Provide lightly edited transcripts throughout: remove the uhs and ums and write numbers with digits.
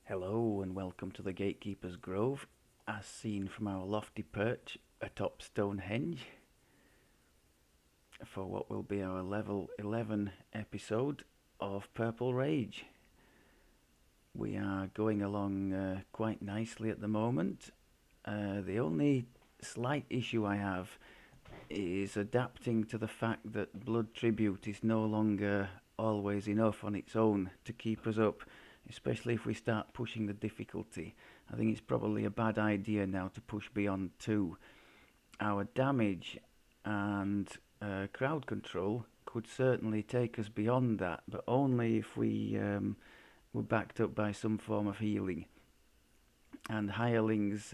Hello and welcome to the Gatekeeper's Grove, as seen from our lofty perch atop Stonehenge, for what will be our level 11 episode of Purple Rage. We are going along quite nicely at the moment. The only slight issue I have is adapting to the fact that Blood Tribute is no longer always enough on its own to keep us up, especially if we start pushing the difficulty. I think it's probably a bad idea now to push beyond 2. Our damage and crowd control could certainly take us beyond that, but only if we were backed up by some form of healing. And hirelings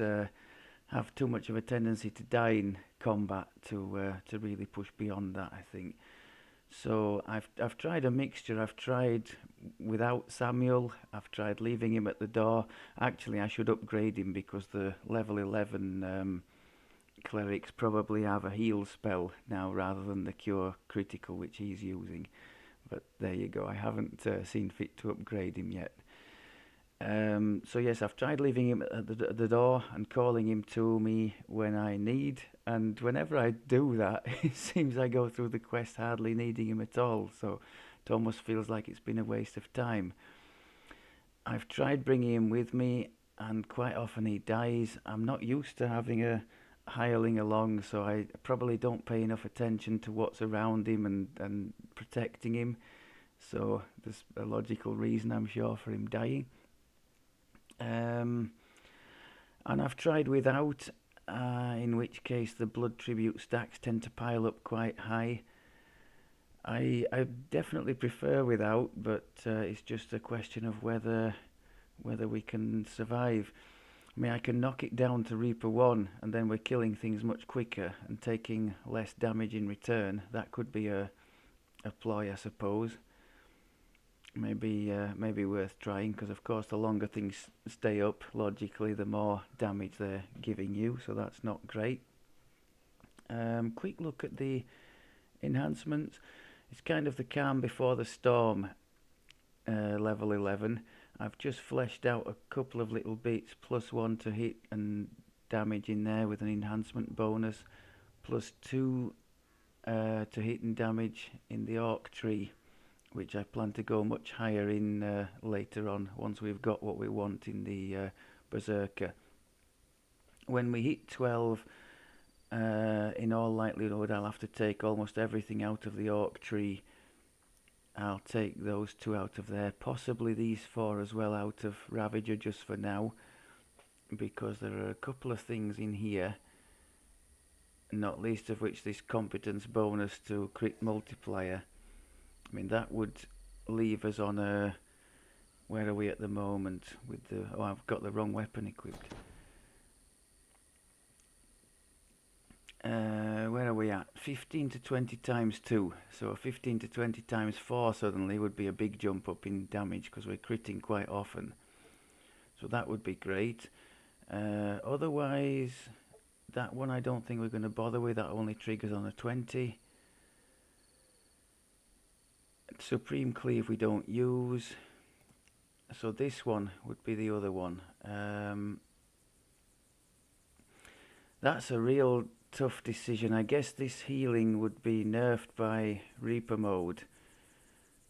have too much of a tendency to die in combat to really push beyond that, I think. So I've tried a mixture. I've tried without Samuel. I've tried leaving him at the door. Actually, I should upgrade him because the level 11 clerics probably have a heal spell now rather than the cure critical which he's using. But there you go. I haven't seen fit to upgrade him yet. So yes, I've tried leaving him at the door and calling him to me when I need, and whenever I do that, it seems I go through the quest hardly needing him at all, so it almost feels like it's been a waste of time. I've tried bringing him with me, and quite often he dies. I'm not used to having a hireling along, so I probably don't pay enough attention to what's around him and protecting him, so there's a logical reason, I'm sure, for him dying. And I've tried without, in which case the blood tribute stacks tend to pile up quite high. I definitely prefer without, but it's just a question of whether we can survive. I mean, I can knock it down to Reaper 1, and then we're killing things much quicker and taking less damage in return. That could be a ploy, I suppose. Maybe worth trying, because of course the longer things stay up, logically the more damage they're giving you, so that's not great. Quick look at the enhancements. It's kind of the calm before the storm, level 11. I've just fleshed out a couple of little bits, +1 to hit and damage in there with an enhancement bonus, +2 to hit and damage in the orc tree, which I plan to go much higher in later on once we've got what we want in the Berserker. When we hit 12, in all likelihood I'll have to take almost everything out of the orc tree. I'll take those 2 out of there, possibly these 4 as well out of Ravager just for now, because there are a couple of things in here, not least of which this competence bonus to crit multiplier. I mean, that would leave us on a... Where are we at the moment with the... Oh, I've got the wrong weapon equipped. Where are we at? 15 to 20 times 2. So 15 to 20 times 4 suddenly would be a big jump up in damage, because we're critting quite often. So that would be great. Otherwise, that one I don't think we're going to bother with. That only triggers on a 20. Supreme Cleave we don't use, so this one would be the other one. That's a real tough decision. I guess this healing would be nerfed by Reaper mode,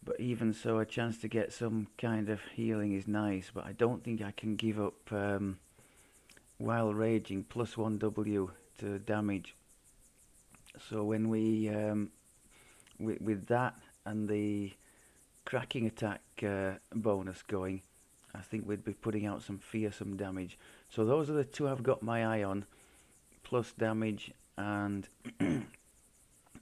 but even so, a chance to get some kind of healing is nice, but I don't think I can give up while raging +1 W to damage. So when we with that and the cracking attack bonus going, I think we'd be putting out some fearsome damage. So those are the 2 I've got my eye on, plus damage and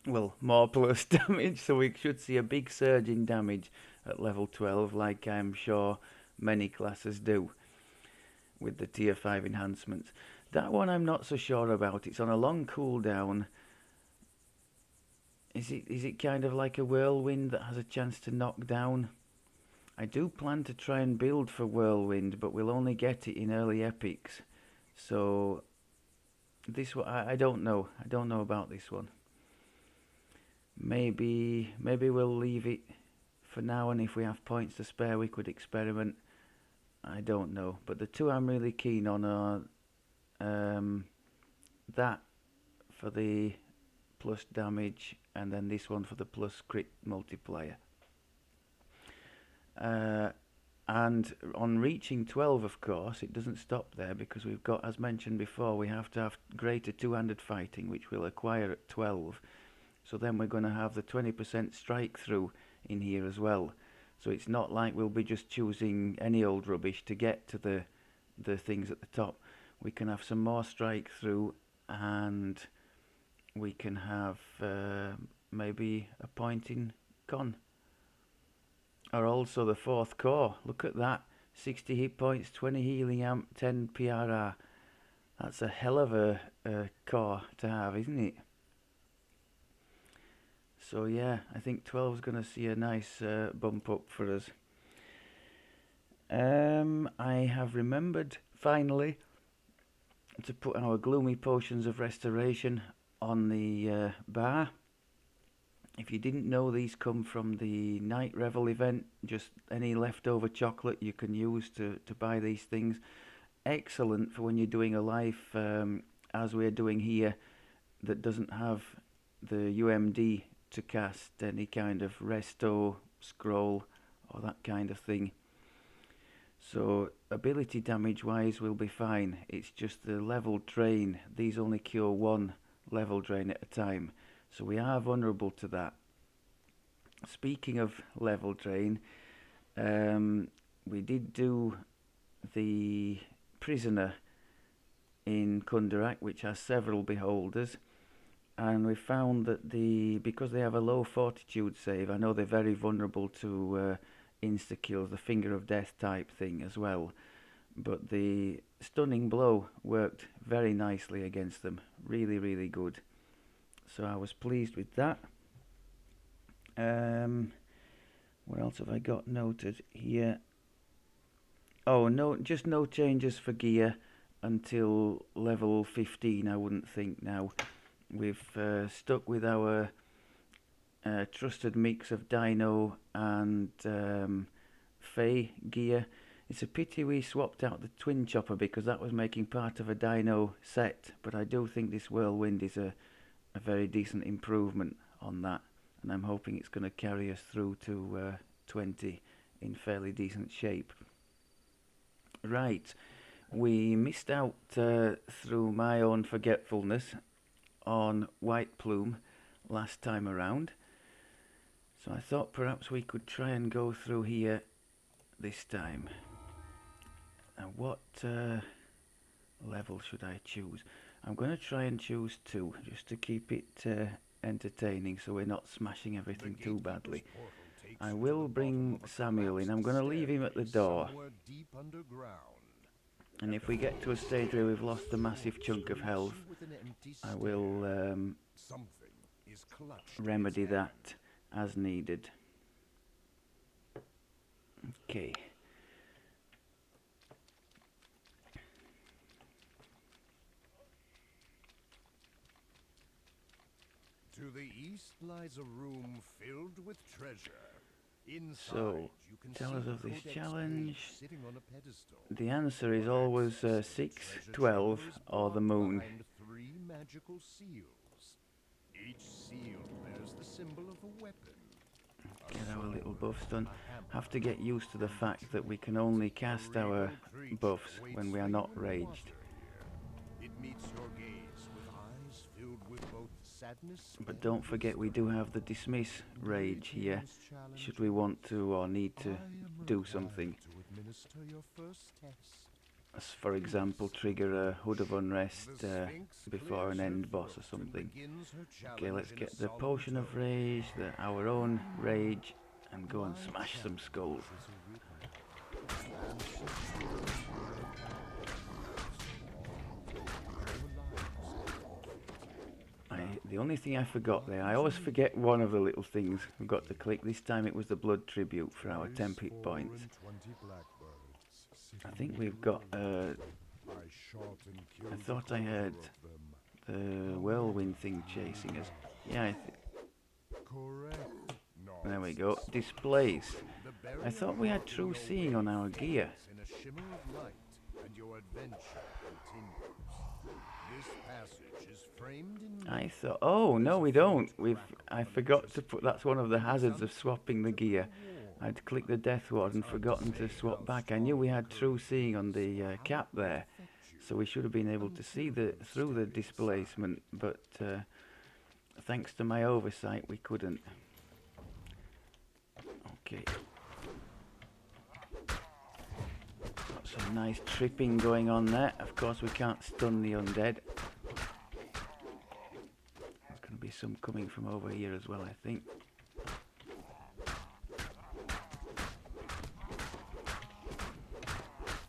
well, more plus damage, so we should see a big surge in damage at level 12, like I'm sure many classes do with the tier 5 enhancements. That one I'm not so sure about. It's on a long cooldown. Is it kind of like a whirlwind that has a chance to knock down? I do plan to try and build for whirlwind, but we'll only get it in early epics. So this one, I don't know. I don't know about this one. Maybe we'll leave it for now, and if we have points to spare we could experiment. I don't know. But the two I'm really keen on are that for the plus damage, and then this one for the plus crit multiplier. And on reaching 12, of course, it doesn't stop there, because we've got, as mentioned before, we have to have greater two-handed fighting, which we'll acquire at 12. So then we're going to have the 20% strike through in here as well. So it's not like we'll be just choosing any old rubbish to get to the things at the top. We can have some more strike through, and we can have maybe a point in con. Or also the fourth core. Look at that. 60 hit points, 20 healing amp, 10 PRR. That's a hell of a core to have, isn't it? So yeah, I think 12 is going to see a nice bump up for us. I have remembered, finally, to put our gloomy potions of restoration on the bar. If you didn't know, these come from the Night Revel event. Just any leftover chocolate you can use to buy these things. Excellent for when you're doing a life, as we're doing here, that doesn't have the UMD to cast any kind of resto, scroll, or that kind of thing. So ability damage wise we'll be fine. It's just the level drain. These only cure one level drain at a time. So we are vulnerable to that. Speaking of level drain, we did do the prisoner in Kundarak, which has several beholders, and we found that because they have a low fortitude save, I know they're very vulnerable to insta kills, the finger of death type thing as well, but the stunning blow worked very nicely against them. Really, really good. So I was pleased with that. What else have I got noted here? Oh, no, just no changes for gear until level 15, I wouldn't think now. We've stuck with our trusted mix of Dino and Fey gear. It's a pity we swapped out the Twin Chopper, because that was making part of a Dino set, but I do think this Whirlwind is a very decent improvement on that, and I'm hoping it's going to carry us through to 20 in fairly decent shape. Right, we missed out through my own forgetfulness on White Plume last time around, so I thought perhaps we could try and go through here this time. Now what level should I choose? I'm going to try and choose 2, just to keep it entertaining, so we're not smashing everything too badly. I will bring Samuel in. I'm going to leave him at the door. And if we get to a stage where we've lost a massive chunk of health, I will remedy that as needed. Okay. To the east lies a room filled with treasure. Inside, So, you can tell see us of this Codex challenge. Page sitting on a pedestal. The answer is always 6, 12, or the moon. Behind 3 magical seals. Each seal bears the symbol of a weapon. Get our little buffs done. Have to get used to the fact that we can only cast our buffs when we are not raged. It meets your gaze with eyes filled with both sadness. But don't forget, we do have the dismiss rage here, should we want to or need to do something. As for example, trigger a Hood of Unrest before an end boss or something. Okay, let's get the Potion of Rage, our own rage, and go and smash some skulls. The only thing I forgot there, I always forget one of the little things we've got to click. This time it was the blood tribute for our 10 hit points. I think we've got, I thought I heard the whirlwind thing chasing us. Yeah, there we go. Displaced. I thought we had true seeing on our gear. shimmer of light, and your adventure continues. This passage is framed in. I thought, oh no, we don't. I forgot to put. That's one of the hazards of swapping the gear. I'd clicked the death ward and forgotten to swap back. I knew we had true seeing on the cap there, so we should have been able to see through the displacement. But thanks to my oversight, we couldn't. Okay. Got some nice tripping going on there. Of course, we can't stun the undead. There's going to be some coming from over here as well, I think.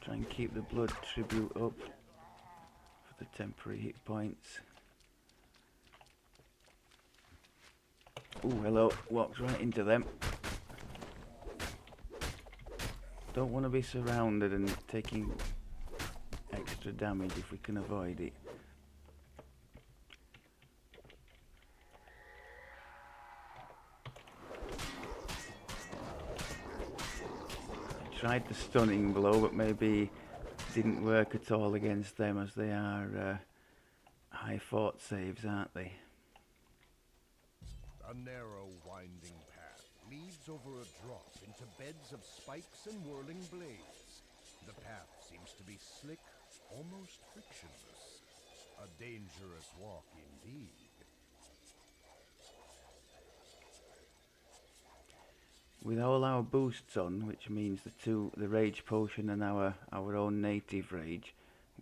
Try and keep the blood tribute up for the temporary hit points. Oh, hello. Walks right into them. Don't want to be surrounded and taking extra damage if we can avoid it. I tried the stunning blow, but maybe didn't work at all against them, as they are high fort saves, aren't they? A narrow, winding path leads over a drop into beds of spikes and whirling blades. The path seems to be slick, almost frictionless. A dangerous walk indeed. With all our boosts on, which means the rage potion and our own native rage,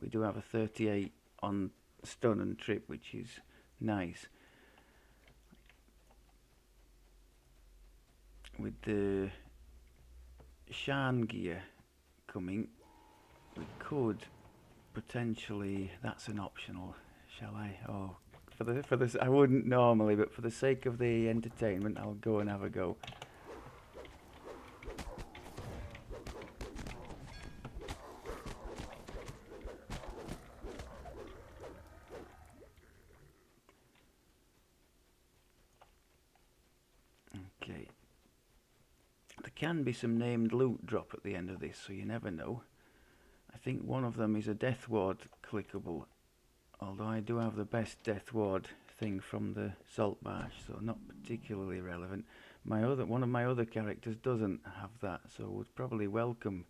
we do have a 38 on stun and trip, which is nice. With the Shan gear coming, we could potentially. That's an optional, shall I? Oh, for this, I wouldn't normally, but for the sake of the entertainment, I'll go and have a go. Okay. There can be some named loot drop at the end of this, so you never know. I think one of them is a death ward clickable, although I do have the best death ward thing from the salt marsh, so not particularly relevant. One of my other characters doesn't have that, so would probably welcome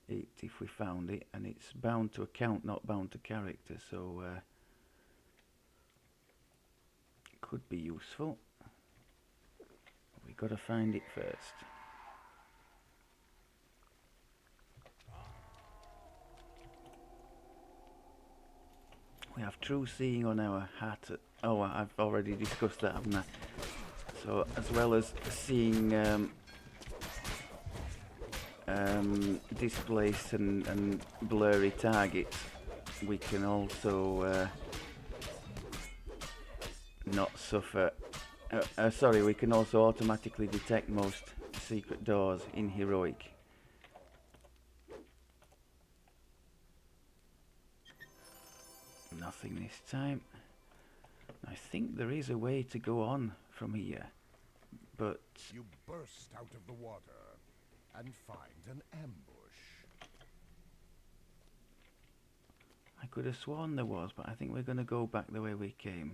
it if we found it, and it's bound to account, not bound to character, so could be useful. We've got to find it first. We have true seeing on our hat. Oh, I've already discussed that, haven't I? So, as well as seeing displaced and blurry targets, we can also not suffer. Sorry, we can also automatically detect most secret doors in heroic. Nothing this time. I think there is a way to go on from here, but You burst out of the water and find an ambush. I could have sworn there was, but I think we're going to go back the way we came.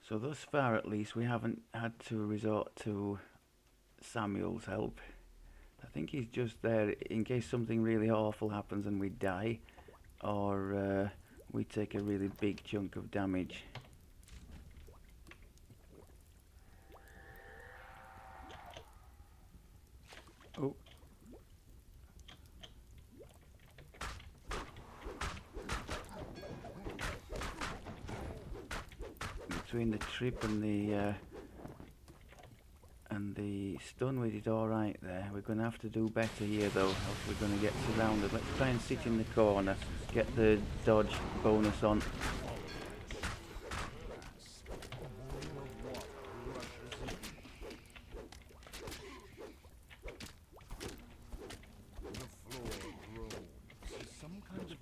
So thus far, at least, we haven't had to resort to Samuel's help. I think he's just there in case something really awful happens and we die, or we take a really big chunk of damage. Oh. Between the trip and the stun, we did alright there. We're going to have to do better here though, else we're going to get surrounded. Let's try and sit in the corner, get the dodge bonus on.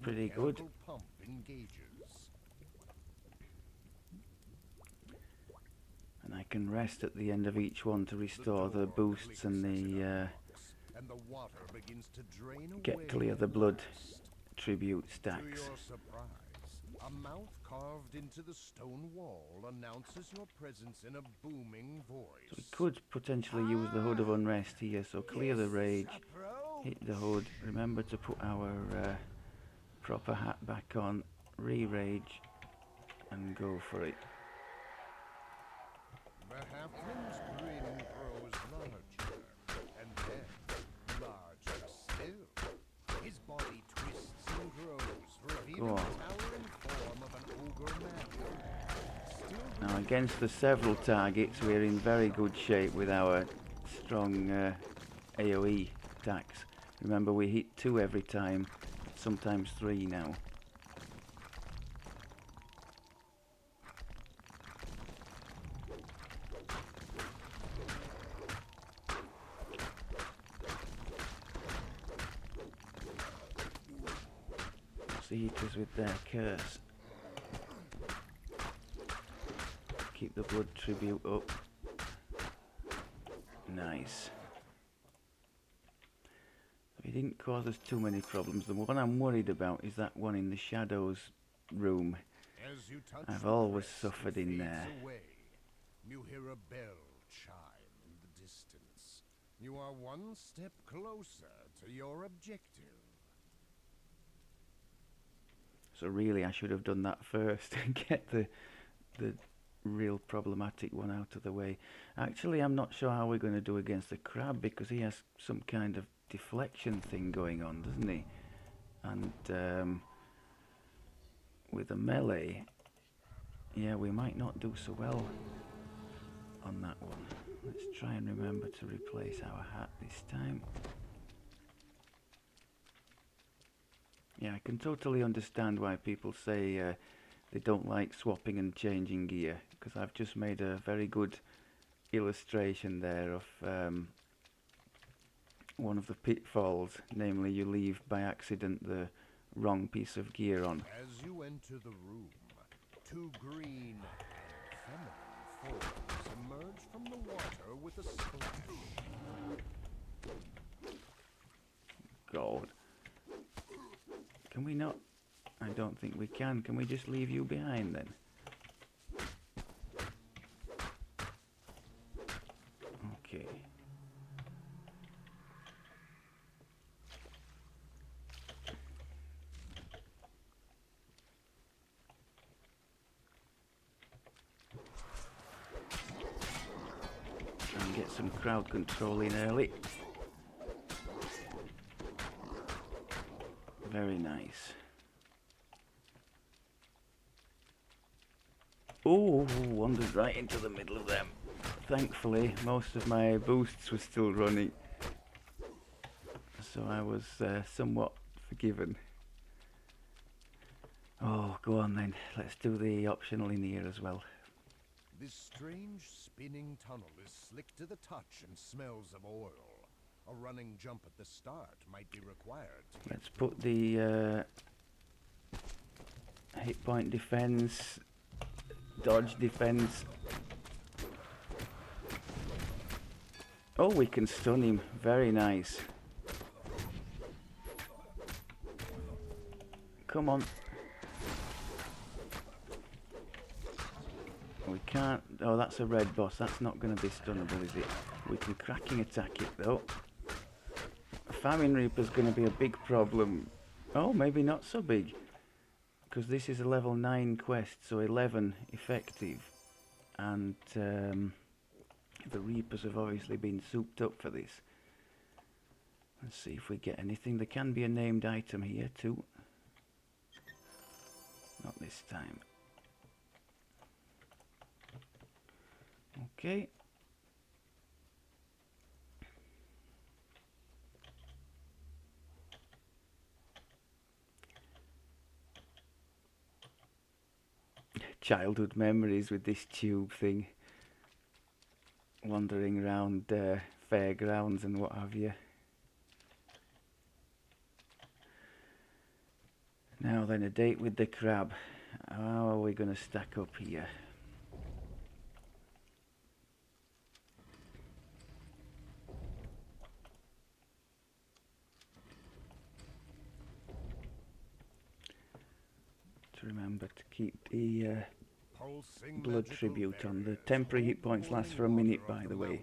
pretty good. mechanical pump engages. And I can rest at the end of each one to restore the door boosts and clicks as it the unlocks, and the water begins to drain away get clear the at blood last. tribute To stacks. your surprise, a mouth carved into the stone wall announces your presence in a booming voice. So we could potentially use the Hood of Unrest here, so clear the rage, hit the hood, remember to put our proper hat back on, re-rage, and go for it. The halfling's grin grows larger, and then larger still. His body twists and grows, revealing Go the on. towering form of an ogre man. Still Now against the several targets we're in very good shape with our strong AoE attacks. Remember we hit 2 every time, sometimes 3 now. Seekers with their curse. Keep the blood tribute up. Nice. It didn't cause us too many problems. The one I'm worried about is that one in the shadows room. As you touch I've the always crest, suffered it in fades there. away. You hear a bell chime in the distance. You are one step closer to your objective. So really I should have done that first and get the real problematic one out of the way. Actually I'm not sure how we're going to do against the crab because he has some kind of deflection thing going on, doesn't he? And with a melee, yeah, we might not do so well on that one. Let's try and remember to replace our hat this time. Yeah, I can totally understand why people say they don't like swapping and changing gear, because I've just made a very good illustration there of one of the pitfalls, namely you leave by accident the wrong piece of gear on. As you enter the room, 2 green and feminine forms emerge from the water with a splash. God. Can we not? I don't think we can. Can we just leave you behind then? Okay. Try and get some crowd control in early. Very nice. Oh, wandered right into the middle of them. Thankfully, most of my boosts were still running, so I was somewhat forgiven. Oh, go on then. Let's do the optional in here as well. This strange spinning tunnel is slick to the touch and smells of oil. A running jump at the start might be required to get Let's put the hit point defense, dodge defense. Oh, we can stun him. Very nice. Come on. We can't. Oh, that's a red boss. That's not going to be stunnable, is it? We can cracking attack it though. Famine Reaper's going to be a big problem. Oh, maybe not so big, because this is a level 9 quest, so 11 effective, and the Reapers have obviously been souped up for this. Let's see if we get anything. There can be a named item here too. Not this time. Okay. Childhood memories with this tube thing. Wandering around fairgrounds and what have you. Now then, a date with the crab. How are we going to stack up here? To remember to keep the blood tribute on. The temporary hit points last for a minute, by the way.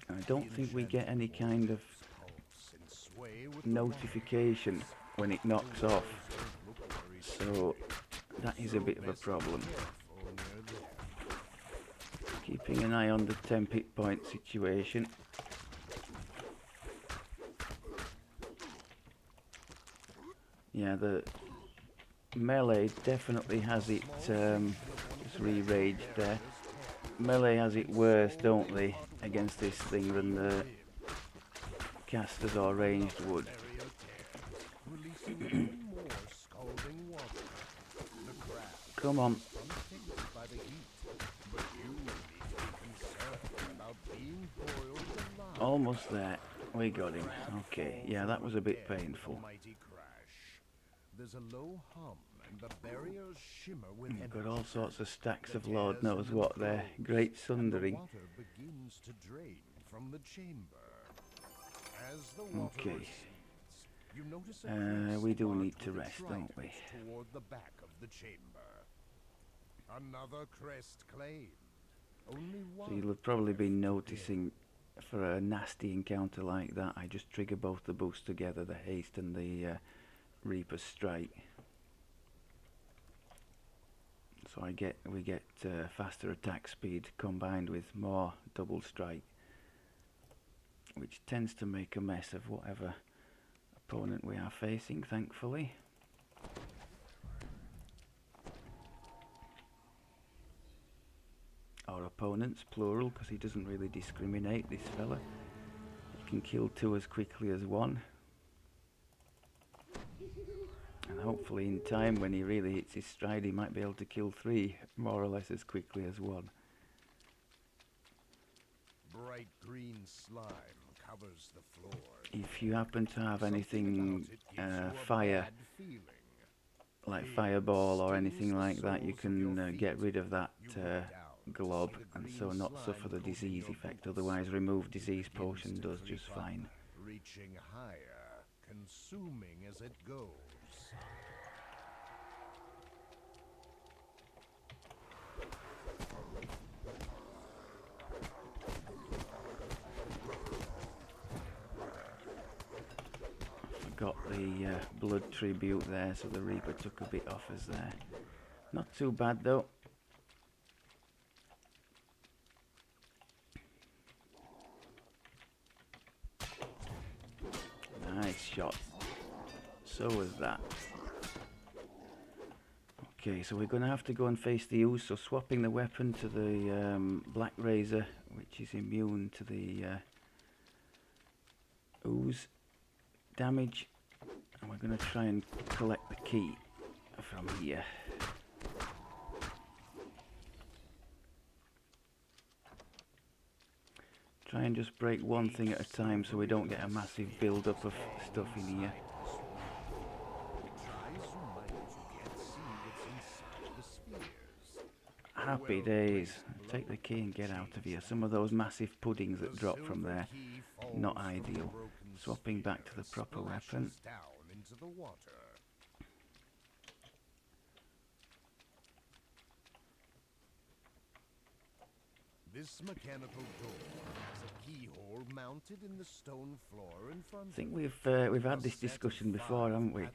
I don't think we get any kind of notification when it knocks off, so that is a bit of a problem. Keeping an eye on the temp hit point situation. Yeah, the melee definitely has it, it's re-raged there. Melee has it worse, don't they, against this thing than the casters or ranged would. Come on. Almost there. We got him. Okay, yeah, that was a bit painful. There's a low hum and the barriers shimmer with We've got all sorts of stacks of Lord knows what there. Great sundering. water begins to drain from the chamber. As the water Okay. recedes, you notice a crest We do marked need to with a rest, don't we? trident toward the back of the chamber. Another crest claimed. Only one. So you'll have probably been noticing for a nasty encounter like that, I just trigger both the boosts together, the haste and the Reaper's strike. So we get faster attack speed combined with more double strike, which tends to make a mess of whatever opponent we are facing, thankfully. Or opponents, plural, because he doesn't really discriminate, this fella. He can kill two as quickly as one. And hopefully in time, when he really hits his stride, he might be able to kill three more or less as quickly as one. Bright green slime covers the floor. If you happen to have Something anything about it gives you a fire, bad feeling. like fireball or anything like that, you can get rid of that glob and so not suffer the disease effect. Otherwise, remove disease potion does just fine. Reaching higher, consuming as it goes. Got the blood tribute there, so the Reaper took a bit off us there. Not too bad though. Nice shot. So was that. Okay, so we're going to have to go and face the ooze, so swapping the weapon to the Black Razor, which is immune to the ooze damage, and we're going to try and collect the key from here. Try and just break one thing at a time so we don't get a massive build-up of stuff in here. Happy days. Take the key and get out of here. Some of those massive puddings that drop from there, not ideal. Swapping back to the proper weapon. Down into the water. This mechanical door has a keyhole mounted in the stone floor in front. I think we've had this discussion before, haven't we?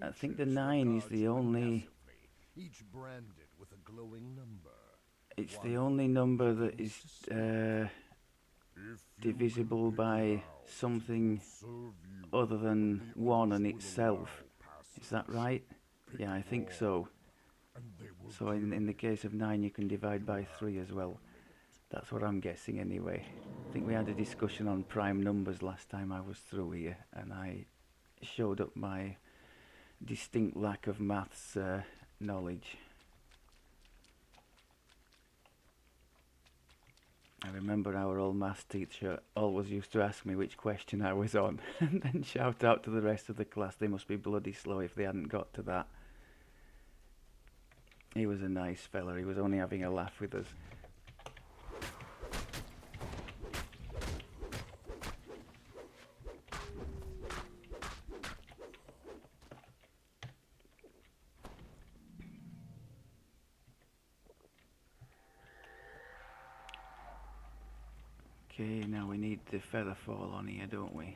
I think the 9 is the only. Each branded with a glowing number. It's the only number that is divisible by something other than 1 and itself. Is that right? Yeah, I think so. So in the case of 9, you can divide by 3 as well. That's what I'm guessing anyway. I think we had a discussion on prime numbers last time I was through here, and I showed up my distinct lack of maths knowledge. I remember our old maths teacher always used to ask me which question I was on and then shout out to the rest of the class they must be bloody slow if they hadn't got to that. He was a nice fella, he was only having a laugh with us. Okay, now we need the feather fall on here, don't we?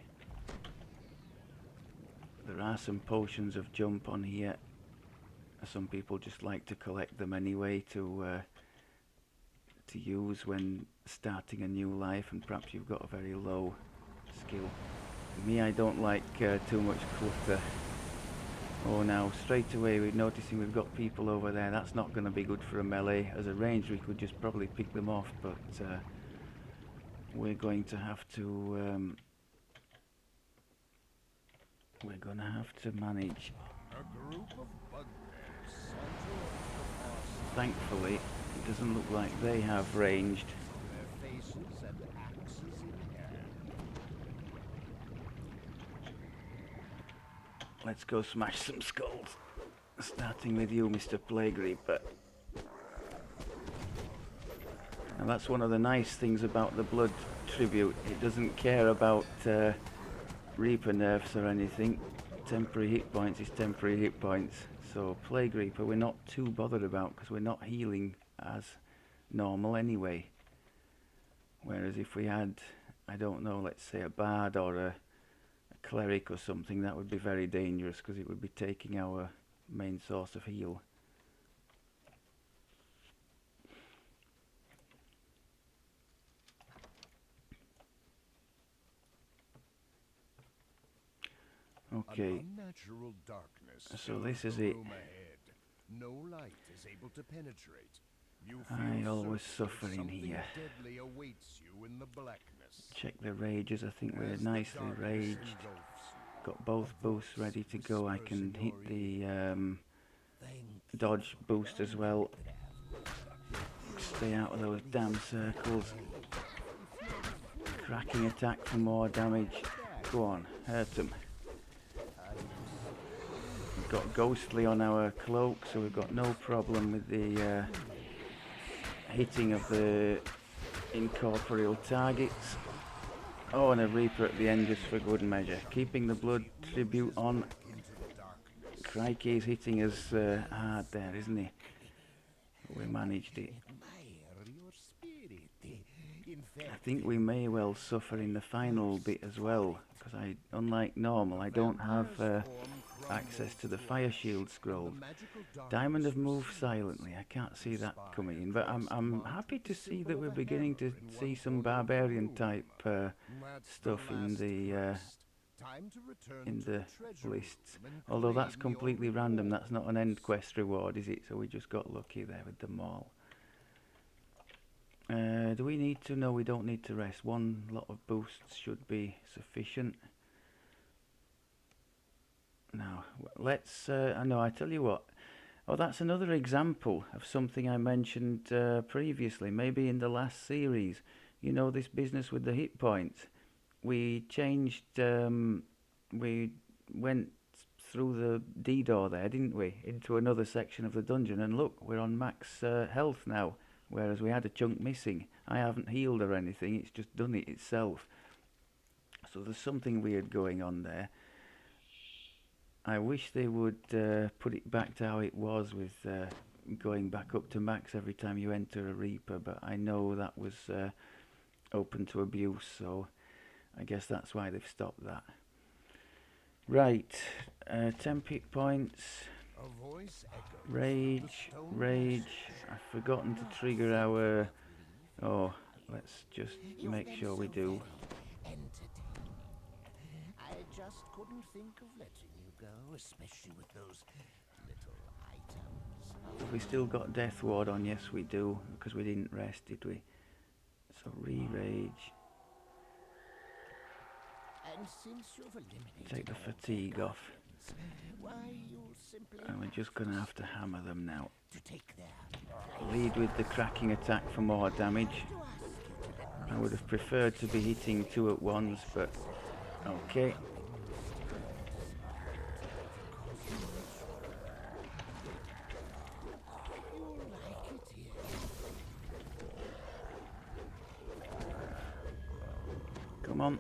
There are some potions of jump on here. Some people just like to collect them anyway to use when starting a new life, and perhaps you've got a very low skill. Me, I don't like too much clutter. Oh, now straight away we're noticing we've got people over there. That's not going to be good for a melee. As a range, we could just probably pick them off, but we're going to have to manage. A group of bugbears saunter off the path, Thankfully, it doesn't look like they have ranged. their faces and axes in hand. Let's go smash some skulls. Starting with you, Mr. Plague Reaper. And that's one of the nice things about the Blood Tribute. It doesn't care about Reaper nerfs or anything. Temporary hit points is temporary hit points. So Plague Reaper we're not too bothered about because we're not healing as normal anyway. Whereas if we had, I don't know, let's say a Bard or a Cleric or something, that would be very dangerous because it would be taking our main source of heal. Okay. An unnatural darkness So this fills is the it. room ahead. No light is able to penetrate. You I feel always certain suffer in something here. deadly awaits you in the blackness. Check the rages. I think we're As the nicely darkness raged. engulfs you, Got both a boosts voice ready to go. I whispers can in hit your the ear. dodge boost as well. Stay out of those damn circles. Cracking attack for more damage. Go on, hurt them. We've got Ghostly on our cloak, so we've got no problem with the hitting of the incorporeal targets. Oh, and a Reaper at the end just for good measure. Keeping the Blood Tribute on. Crikey, he's hitting us hard there, isn't he? We managed it. I think we may well suffer in the final bit as well, because unlike normal, I don't have access to the Fire Shield scroll. Diamond have moved silently. I can't see that coming in, but I'm happy to see that we're beginning to see some Barbarian type stuff in the lists. Although that's completely random. That's not an end quest reward, is it? So we just got lucky there with them all. Do we need to? No, we don't need to rest. One lot of boosts should be sufficient. Now, let's... no, I tell you what. Oh, that's another example of something I mentioned previously, maybe in the last series. You know, this business with the hit points. We changed... we went through the DDO there, didn't we? Into another section of the dungeon. And look, we're on max health now. Whereas we had a chunk missing. I haven't healed or anything, it's just done it itself. So there's something weird going on there. I wish they would put it back to how it was with going back up to max every time you enter a Reaper, but I know that was open to abuse, so I guess that's why they've stopped that. Right, 10 hit points. Rage. I've forgotten to trigger our... Oh, let's just make sure we do. I just couldn't think of letting you go, especially with those little items. Have we still got Death Ward on? Yes, we do, because we didn't rest, did we? So re-rage. And since you've eliminated Take the all fatigue off. why you simply And we're just going to have to hammer them now. to take their Lead with the cracking attack for more damage. to ask you to I would have preferred to be hitting two at once, but okay. You'll like it here. Come on.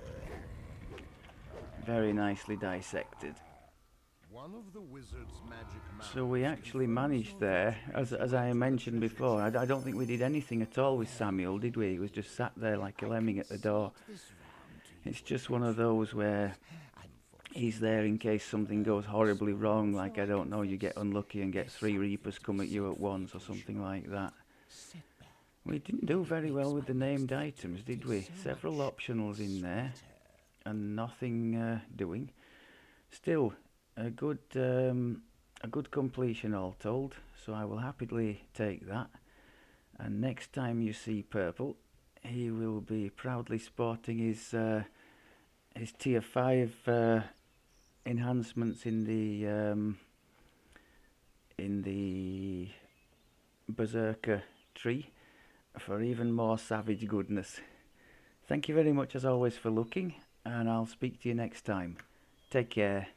Very nicely dissected. One of the wizard's magic So we mounds actually confirms managed your there, virtue as way I to the mentioned treasure before. I chest. don't think we did anything at all with Samuel, did we? He was just sat there like a lemming at the door. This round to It's your just one of those where he's there in case something goes horribly wrong, like, I don't know, you get unlucky and get three Reapers come at you at once or something like that. We didn't do very well with the named items, did we? Several optionals in there and nothing doing. Still, a good completion all told, so I will happily take that. And next time you see Purple, he will be proudly sporting his tier 5 enhancements in the Berserker tree for even more savage goodness. Thank you very much as always for looking, and I'll speak to you next time. Take care.